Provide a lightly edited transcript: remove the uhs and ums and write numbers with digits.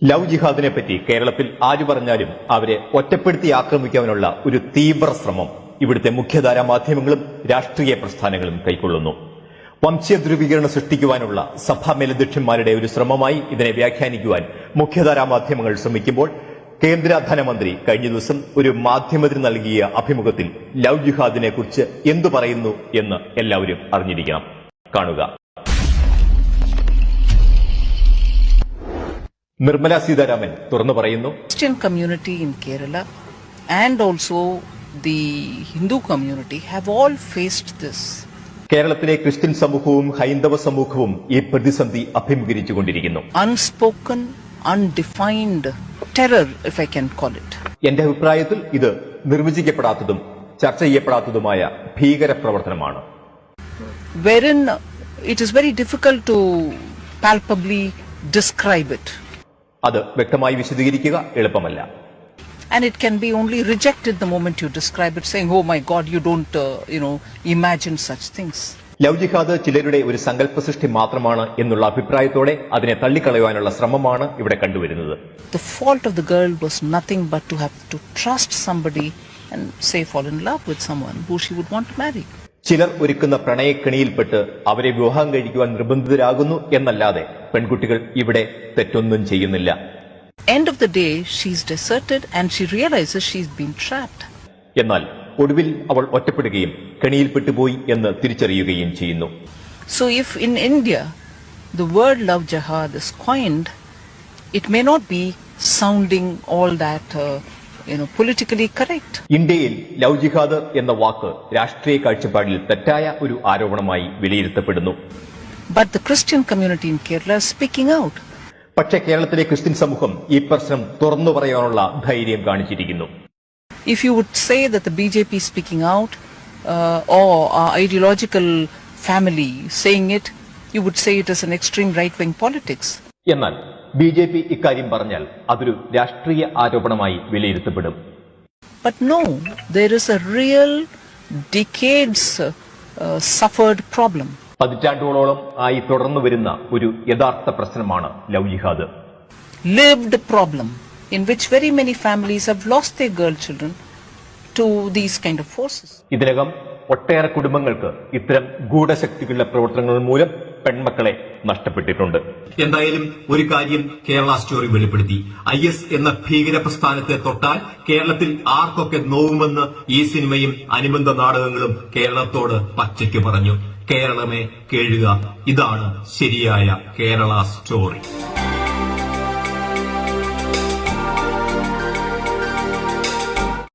Love ജിഹാദിനെ പറ്റി കേരളത്തിൽ ആര് പറഞ്ഞാലും അവരെ ഒറ്റപ്പെടുത്തി ആക്രമിക്കാനുള്ള ഒരു തീവ്ര ശ്രമം ഇവിടുത്തെ മുഖ്യധാരാ മാധ്യമങ്ങളും രാഷ്ട്രീയ പ്രസ്ഥാനങ്ങളും കൈക്കൊള്ളുന്നു. വംശീയ ധ്രുവീകരണം സൃഷ്ടിക്കുവാനുള്ള സഭാ മേലധ്യക്ഷന്മാരുടെ ഒരു ശ്രമമായി ഇതിനെ വ്യാഖ്യാനിക്കുവാൻ മുഖ്യധാരാ മാധ്യമങ്ങൾ ശ്രമിക്കുമ്പോൾ കേന്ദ്ര ധനമന്ത്രി കഴിഞ്ഞ ദിവസം ഒരു മാധ്യമത്തിന് നൽകിയ അഭിമുഖത്തിൽ ലവ് ജിഹാദിനെ കുറിച്ച് എന്തു പറയുന്നു എന്ന് എല്ലാവരും അറിഞ്ഞിരിക്കണം. കാണുക. നിർമ്മല സീതാരാമൻ തുറന്നു പറയുന്നു, Christian community in Kerala and also the Hindu community have all faced this. കേരളത്തിലെ ക്രിസ്ത്യൻ സമൂഹവും ഹൈന്ദവ സമൂഹവും ഈ പ്രതിസന്ധി അഭിമുഖീകരിച്ചുകൊണ്ടിരിക്കുന്നു. Unspoken, undefined terror, if I can call it. എന്റെ അഭിപ്രായത്തിൽ ഇത് നിർവചിക്കപ്പെടാത്തതും ചർച്ച ചെയ്യപ്പെടാത്തതുമായ ഭീകര പ്രവർത്തനമാണ്. Wherein it is very difficult to palpably describe it. അത് വ്യക്തമായി വിശദീകരിക്കുക എളുപ്പമല്ല. And it can be only rejected the moment you describe it, saying, oh my God, you don't, imagine such things. Love ജിഹാദ് ചിലരുടെ ഒരു സങ്കല്പ സൃഷ്ടി മാത്രമാണ് എന്നുള്ള അഭിപ്രായത്തോടെ അതിനെ തള്ളിക്കളയുവാനുള്ള ശ്രമമാണ് ഇവിടെ കണ്ടുവരുന്നത്. The fault of the girl was nothing but to have to trust somebody and say fall in love with someone who she would want to marry. ചിലർ ഒരുക്കുന്ന പ്രണയക്കെണിയിൽപ്പെട്ട് അവരെ വിവാഹം കഴിക്കുവാൻ നിർബന്ധിതരാകുന്നു എന്നല്ലാതെ പെൺകുട്ടികൾ ഇവിടെ തെറ്റൊന്നും ചെയ്യുന്നില്ല. End of the day, she's deserted and she realizes she's been trapped. എന്നാൽ ഒടുവിൽ അവൾ ഒറ്റപ്പെടുകയും കെണിയിൽപ്പെട്ടുപോയി എന്ന് തിരിച്ചറിയുകയും ചെയ്യുന്നു. So if in India the word love jihad is coined, it may not be sounding all that politically correct. ഇന്ത്യയിൽ love ജിഹാദ് എന്ന വാക്ക് രാഷ്ട്രീയ കാഴ്ചപ്പാടിൽ തെറ്റായ ഒരു ആരോപണമായി വിലയിരുത്തപ്പെടുന്നു. But the Christian community in Kerala is speaking out. പക്ഷേ കേരളത്തിലെ ക്രിസ്ത്യൻ സമൂഹം ഈ പ്രശ്നം തുറന്നു പറയാനുള്ള ധൈര്യം കാണിച്ചിരിക്കുന്നു. If you would say that the BJP is speaking out or our ideological family saying it, you would say it is an extreme right-wing politics. എന്നാൽ BJP ഇക്കാര്യം പറഞ്ഞാൽ അതൊരു രാഷ്ട്രീയ ആരോപണമായി വിലയിരുത്തപ്പെടും. But no, there is a real decades suffered problem. പതിറ്റാണ്ടുകളോളം ആയി തുടർന്നു വരുന്ന ഒരു യഥാർത്ഥ പ്രശ്നമാണ് love jihad. Lived problem in which very many families have lost their girl children to these kind of forces. ഇതിനകം ഒട്ടേറെ കുടുംബങ്ങൾക്ക് ഇത്തരം ഗൂഢശക്തികളുടെ പ്രവർത്തനങ്ങൾ മൂലം പെൺമക്കളെ നഷ്ടപ്പെട്ടിട്ടുണ്ട്. എന്തായാലും ഒരു കാര്യം കേരള സ്റ്റോറി വെളിപ്പെടുത്തി. IS എന്ന ഭീകര പ്രസ്ഥാനത്തെ തൊട്ടാൽ കേരളത്തിൽ ആർക്കൊക്കെ നോവുമെന്ന് ഈ സിനിമയും അനുബന്ധ നാടകങ്ങളും കേരളത്തോട് പച്ചയ്ക്ക് പറഞ്ഞു. കേരളമേ കേഴുക, ഇതാണ് ശരിയായ കേരള സ്റ്റോറി.